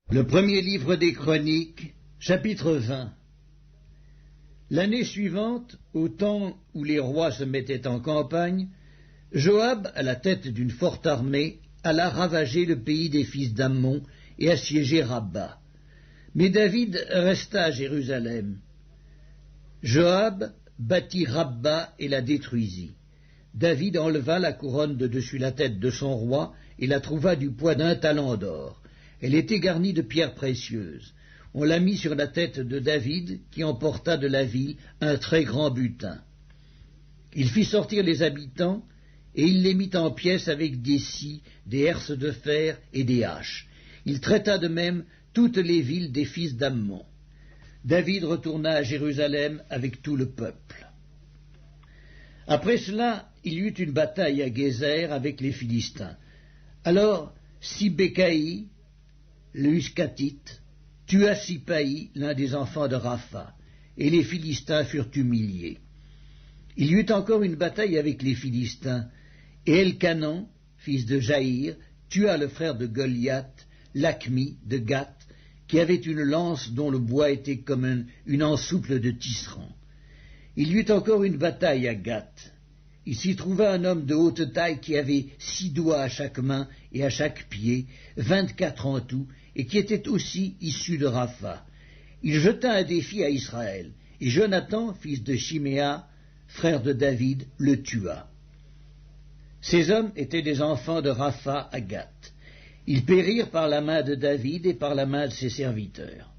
Le premier livre des Chroniques, chapitre 20. L'année suivante, au temps où les rois se mettaient en campagne, Joab, à la tête d'une forte armée, alla ravager le pays des fils d'Ammon et assiéger Rabba. Mais David resta à Jérusalem. Joab bâtit Rabba et la détruisit. David enleva la couronne de dessus la tête de son roi et la trouva du poids d'1 talent d'or. Elle était garnie de pierres précieuses. On la mit sur la tête de David, qui emporta de la ville un très grand butin. Il fit sortir les habitants, et il les mit en pièces avec des scies, des herses de fer et des haches. Il traita de même toutes les villes des fils d'Ammon. David retourna à Jérusalem avec tout le peuple. Après cela, il y eut une bataille à Gézer avec les Philistins. Alors Sibécaï, le Huscatite, tua Sipaï, l'un des enfants de Rapha, et les Philistins furent humiliés. Il y eut encore une bataille avec les Philistins, et Elkanan, fils de Jaïr, tua le frère de Goliath, Lachmi de Gath, qui avait une lance dont le bois était comme une ensouple de tisserand. Il y eut encore une bataille à Gath. Il s'y trouva un homme de haute taille qui avait 6 doigts à chaque main et à chaque pied, 24 en tout, et qui était aussi issu de Rapha. Il jeta un défi à Israël, et Jonathan, fils de Chiméa, frère de David, le tua. Ces hommes étaient des enfants de Rapha à Gath. Ils périrent par la main de David et par la main de ses serviteurs.